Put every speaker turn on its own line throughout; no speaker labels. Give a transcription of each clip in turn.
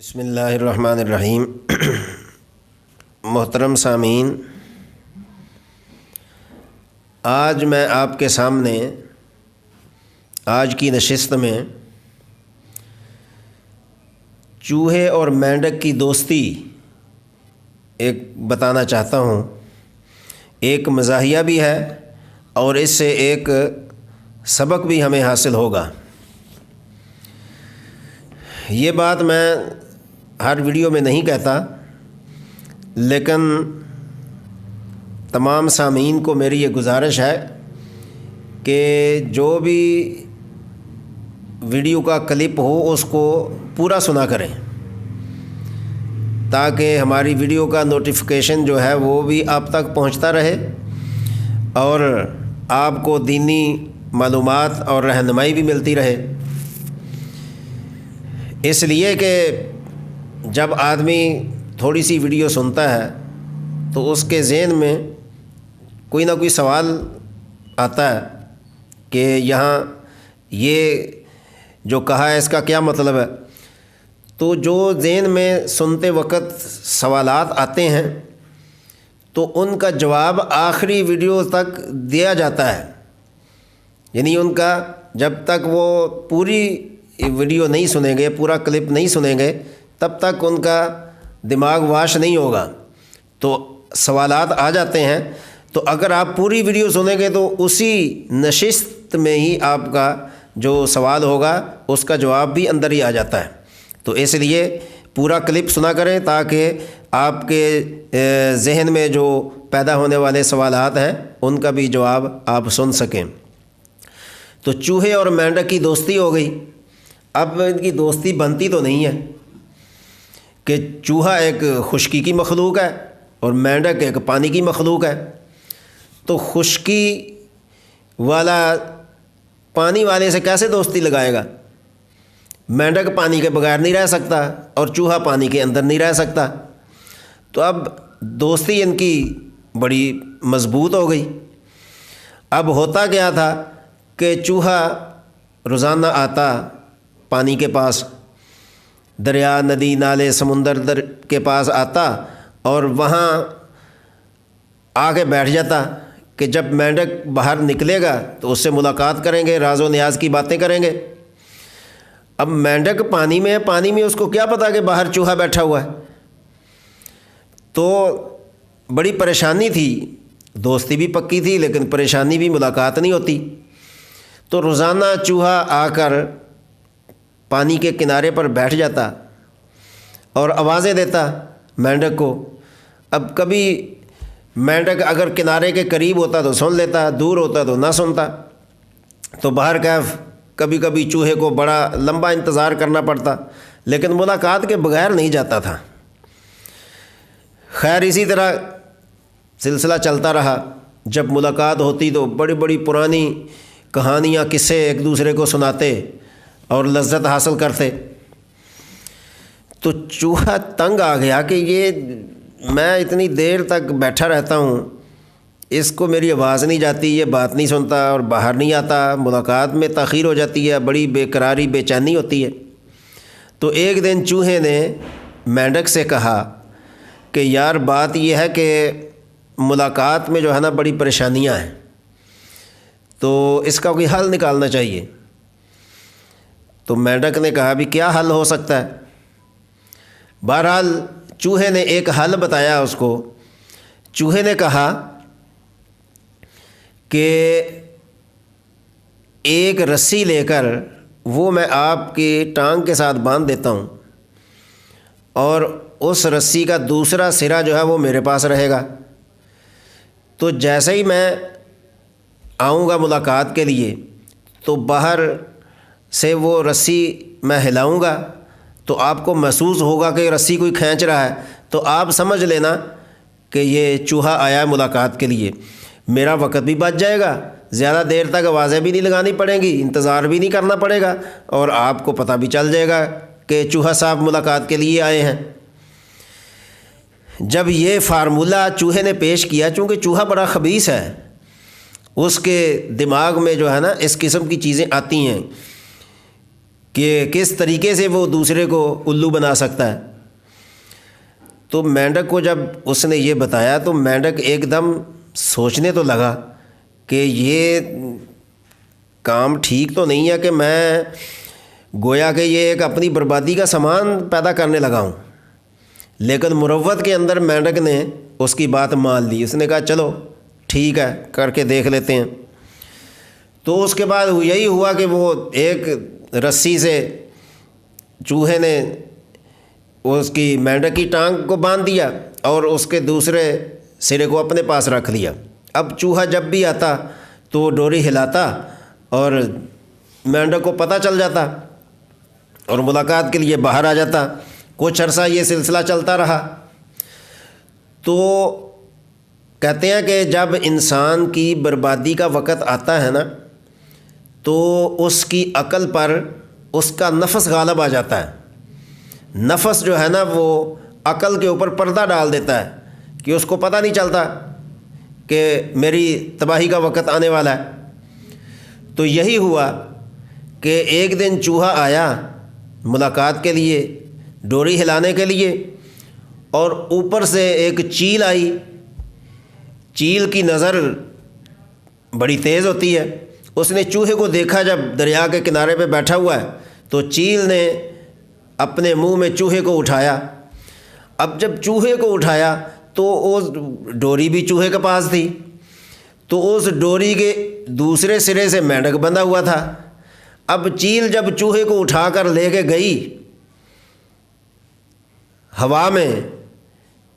بسم اللہ الرحمن الرحیم۔ محترم سامعین، آج میں آپ کے سامنے آج کی نشست میں چوہے اور مینڈک کی دوستی ایک بتانا چاہتا ہوں۔ ایک مزاحیہ بھی ہے اور اس سے ایک سبق بھی ہمیں حاصل ہوگا۔ یہ بات میں ہر ویڈیو میں نہیں کہتا، لیکن تمام سامعین کو میری یہ گزارش ہے کہ جو بھی ویڈیو کا کلپ ہو اس کو پورا سنا کریں، تاکہ ہماری ویڈیو کا نوٹیفیکیشن جو ہے وہ بھی آپ تک پہنچتا رہے اور آپ کو دینی معلومات اور رہنمائی بھی ملتی رہے۔ اس لیے کہ جب آدمی تھوڑی سی ویڈیو سنتا ہے تو اس کے ذہن میں کوئی نہ کوئی سوال آتا ہے کہ یہاں یہ جو کہا ہے اس کا کیا مطلب ہے۔ تو جو ذہن میں سنتے وقت سوالات آتے ہیں تو ان کا جواب آخری ویڈیو تک دیا جاتا ہے، یعنی ان کا جب تک وہ پوری ویڈیو نہیں سنیں گے، پورا کلپ نہیں سنیں گے، تب تک ان کا دماغ واش نہیں ہوگا، تو سوالات آ جاتے ہیں۔ تو اگر آپ پوری ویڈیو سنیں گے تو اسی نشست میں ہی آپ کا جو سوال ہوگا اس کا جواب بھی اندر ہی آ جاتا ہے۔ تو اس لیے پورا کلپ سنا کریں تاکہ آپ کے ذہن میں جو پیدا ہونے والے سوالات ہیں ان کا بھی جواب آپ سن سکیں۔ تو چوہے اور مینڈک کی دوستی ہو گئی۔ اب ان کی دوستی بنتی تو نہیں ہے کہ چوہا ایک خشکی کی مخلوق ہے اور مینڈک ایک پانی کی مخلوق ہے، تو خشکی والا پانی والے سے کیسے دوستی لگائے گا؟ مینڈک پانی کے بغیر نہیں رہ سکتا اور چوہا پانی کے اندر نہیں رہ سکتا۔ تو اب دوستی ان کی بڑی مضبوط ہو گئی۔ اب ہوتا کیا تھا کہ چوہا روزانہ آتا پانی کے پاس، دریا، ندی، نالے، سمندر کے پاس آتا اور وہاں آ کے بیٹھ جاتا کہ جب مینڈک باہر نکلے گا تو اس سے ملاقات کریں گے، راز و نیاز کی باتیں کریں گے۔ اب مینڈک پانی میں ہے، پانی میں اس کو کیا پتا کہ باہر چوہا بیٹھا ہوا ہے؟ تو بڑی پریشانی تھی، دوستی بھی پکی تھی لیکن پریشانی بھی، ملاقات نہیں ہوتی۔ تو روزانہ چوہا آ کر پانی کے کنارے پر بیٹھ جاتا اور آوازیں دیتا مینڈک کو۔ اب کبھی مینڈک اگر کنارے کے قریب ہوتا تو سن لیتا، دور ہوتا تو نہ سنتا۔ تو بہرکیف کبھی کبھی چوہے کو بڑا لمبا انتظار کرنا پڑتا، لیکن ملاقات کے بغیر نہیں جاتا تھا۔ خیر اسی طرح سلسلہ چلتا رہا۔ جب ملاقات ہوتی تو بڑی بڑی پرانی کہانیاں، قصے ایک دوسرے کو سناتے اور لذت حاصل کرتے۔ تو چوہا تنگ آ گیا کہ یہ میں اتنی دیر تک بیٹھا رہتا ہوں، اس کو میری آواز نہیں جاتی، یہ بات نہیں سنتا اور باہر نہیں آتا، ملاقات میں تاخیر ہو جاتی ہے، بڑی بے قراری، بے چینی ہوتی ہے۔ تو ایک دن چوہے نے مینڈک سے کہا کہ یار بات یہ ہے کہ ملاقات میں جو ہے نا بڑی پریشانیاں ہیں، تو اس کا کوئی حل نکالنا چاہیے۔ تو مینڈک نے کہا بھی کیا حل ہو سکتا ہے؟ بہرحال چوہے نے ایک حل بتایا اس کو۔ چوہے نے کہا کہ ایک رسی لے کر وہ میں آپ کی ٹانگ کے ساتھ باندھ دیتا ہوں اور اس رسی کا دوسرا سرا جو ہے وہ میرے پاس رہے گا۔ تو جیسے ہی میں آؤں گا ملاقات کے لیے تو باہر سے وہ رسی میں ہلاؤں گا تو آپ کو محسوس ہوگا کہ رسی کوئی کھینچ رہا ہے، تو آپ سمجھ لینا کہ یہ چوہا آیا ہے ملاقات کے لیے۔ میرا وقت بھی بچ جائے گا، زیادہ دیر تک آوازیں بھی نہیں لگانی پڑیں گی، انتظار بھی نہیں کرنا پڑے گا، اور آپ کو پتہ بھی چل جائے گا کہ چوہا صاحب ملاقات کے لیے آئے ہیں۔ جب یہ فارمولہ چوہے نے پیش کیا، چونکہ چوہا بڑا خبیث ہے، اس کے دماغ میں جو ہے نا اس قسم کی چیزیں آتی ہیں کہ کس طریقے سے وہ دوسرے کو الو بنا سکتا ہے۔ تو مینڈک کو جب اس نے یہ بتایا تو مینڈک ایک دم سوچنے تو لگا کہ یہ کام ٹھیک تو نہیں ہے کہ میں گویا کہ یہ ایک اپنی بربادی کا سامان پیدا کرنے لگا ہوں۔ لیکن مروت کے اندر مینڈک نے اس کی بات مان لی، اس نے کہا چلو ٹھیک ہے کر کے دیکھ لیتے ہیں۔ تو اس کے بعد یہی ہوا کہ وہ ایک رسی سے چوہے نے اس کی مینڈک کی ٹانگ کو باندھ دیا اور اس کے دوسرے سرے کو اپنے پاس رکھ لیا۔ اب چوہا جب بھی آتا تو وہ ڈوری ہلاتا اور مینڈک کو پتہ چل جاتا اور ملاقات کے لیے باہر آ جاتا۔ کچھ عرصہ یہ سلسلہ چلتا رہا۔ تو کہتے ہیں کہ جب انسان کی بربادی کا وقت آتا ہے نا تو اس کی عقل پر اس کا نفس غالب آ جاتا ہے۔ نفس جو ہے نا وہ عقل کے اوپر پردہ ڈال دیتا ہے کہ اس کو پتہ نہیں چلتا کہ میری تباہی کا وقت آنے والا ہے۔ تو یہی ہوا کہ ایک دن چوہا آیا ملاقات کے لیے، ڈوری ہلانے کے لیے، اور اوپر سے ایک چیل آئی۔ چیل کی نظر بڑی تیز ہوتی ہے۔ اس نے چوہے کو دیکھا جب دریا کے کنارے پہ بیٹھا ہوا ہے تو چیل نے اپنے منہ میں چوہے کو اٹھایا۔ اب جب چوہے کو اٹھایا تو اس ڈوری بھی چوہے کے پاس تھی، تو اس ڈوری کے دوسرے سرے سے مینڈک بندھا ہوا تھا۔ اب چیل جب چوہے کو اٹھا کر لے کے گئی ہوا میں،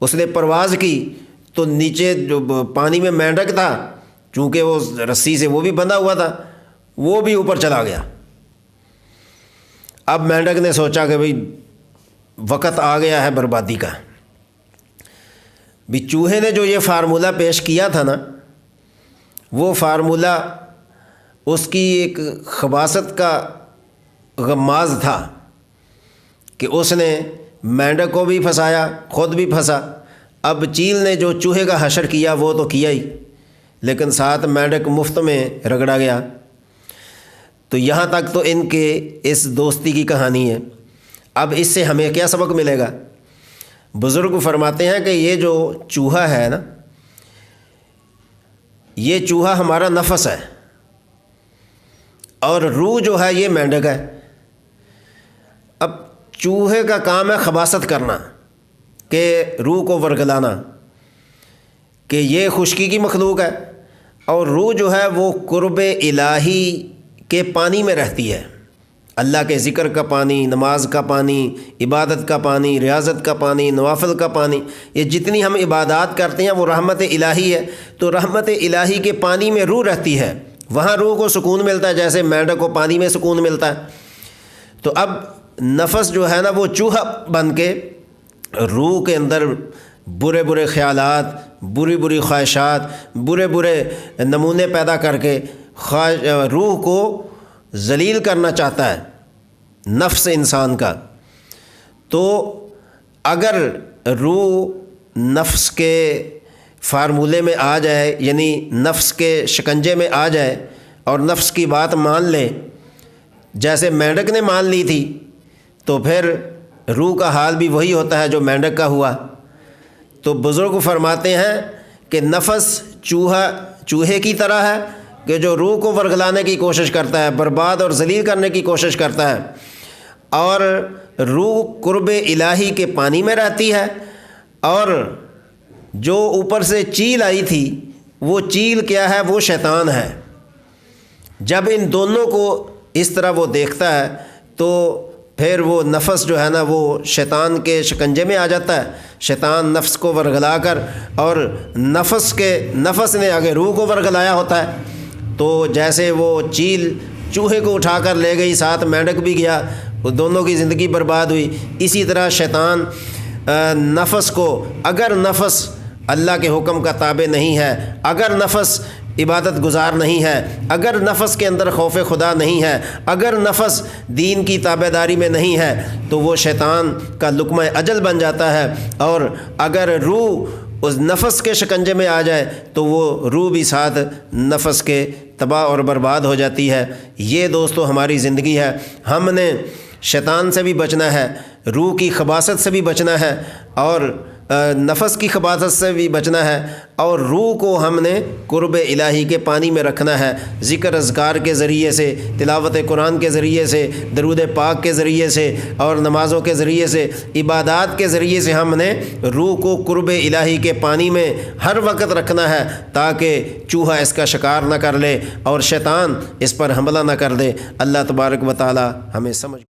اس نے پرواز کی تو نیچے جو پانی میں مینڈک تھا، چونکہ وہ رسی سے وہ بھی بندھا ہوا تھا، وہ بھی اوپر چلا گیا۔ اب مینڈک نے سوچا کہ بھئی وقت آ گیا ہے بربادی کا۔ بھی چوہے نے جو یہ فارمولہ پیش کیا تھا نا، وہ فارمولہ اس کی ایک خباثت کا غماز تھا کہ اس نے مینڈک کو بھی پھنسایا، خود بھی پھنسا۔ اب چیل نے جو چوہے کا حشر کیا وہ تو کیا ہی، لیکن ساتھ مینڈک مفت میں رگڑا گیا۔ تو یہاں تک تو ان کے اس دوستی کی کہانی ہے۔ اب اس سے ہمیں کیا سبق ملے گا؟ بزرگ فرماتے ہیں کہ یہ جو چوہا ہے نا، یہ چوہا ہمارا نفس ہے، اور روح جو ہے یہ مینڈک ہے۔ اب چوہے کا کام ہے خباثت کرنا، کہ روح کو ورگلانا، کہ یہ خشکی کی مخلوق ہے، اور روح جو ہے وہ قرب الہی کے پانی میں رہتی ہے۔ اللہ کے ذکر کا پانی، نماز کا پانی، عبادت کا پانی، ریاضت کا پانی، نوافل کا پانی، یہ جتنی ہم عبادات کرتے ہیں وہ رحمت الہی ہے۔ تو رحمت الہی کے پانی میں روح رہتی ہے، وہاں روح کو سکون ملتا ہے جیسے مینڈک کو پانی میں سکون ملتا ہے۔ تو اب نفس جو ہے نا وہ چوہا بن کے روح کے اندر برے برے خیالات، بری بری خواہشات، برے برے نمونے پیدا کر کے روح کو ذلیل کرنا چاہتا ہے، نفس انسان کا۔ تو اگر روح نفس کے فارمولے میں آ جائے، یعنی نفس کے شکنجے میں آ جائے اور نفس کی بات مان لے جیسے مینڈک نے مان لی تھی، تو پھر روح کا حال بھی وہی ہوتا ہے جو مینڈک کا ہوا۔ تو بزرگ فرماتے ہیں کہ نفس چوہے کی طرح ہے کہ جو روح کو ورگلانے کی کوشش کرتا ہے، برباد اور ذلیل کرنے کی کوشش کرتا ہے، اور روح قرب الہی کے پانی میں رہتی ہے، اور جو اوپر سے چیل آئی تھی وہ چیل کیا ہے؟ وہ شیطان ہے۔ جب ان دونوں کو اس طرح وہ دیکھتا ہے تو پھر وہ نفس جو ہے نا وہ شیطان کے شکنجے میں آ جاتا ہے۔ شیطان نفس کو ورگلا کر، اور نفس نے آگے روح کو ورگلایا ہوتا ہے، تو جیسے وہ چیل چوہے کو اٹھا کر لے گئی، ساتھ مینڈک بھی گیا، وہ دونوں کی زندگی برباد ہوئی۔ اسی طرح شیطان نفس کو، اگر نفس اللہ کے حکم کا تابع نہیں ہے، اگر نفس عبادت گزار نہیں ہے، اگر نفس کے اندر خوف خدا نہیں ہے، اگر نفس دین کی تابع داری میں نہیں ہے، تو وہ شیطان کا لقمہ اجل بن جاتا ہے۔ اور اگر روح اس نفس کے شکنجے میں آ جائے تو وہ روح بھی ساتھ نفس کے تباہ اور برباد ہو جاتی ہے۔ یہ دوستو ہماری زندگی ہے۔ ہم نے شیطان سے بھی بچنا ہے، روح کی خباثت سے بھی بچنا ہے، اور نفس کی خباثت سے بھی بچنا ہے، اور روح کو ہم نے قرب الہی کے پانی میں رکھنا ہے، ذکر اذکار کے ذریعے سے، تلاوت قرآن کے ذریعے سے، درود پاک کے ذریعے سے، اور نمازوں کے ذریعے سے، عبادات کے ذریعے سے ہم نے روح کو قرب الہی کے پانی میں ہر وقت رکھنا ہے، تاکہ چوہا اس کا شکار نہ کر لے اور شیطان اس پر حملہ نہ کر دے۔ اللہ تبارک و تعالی ہمیں سمجھ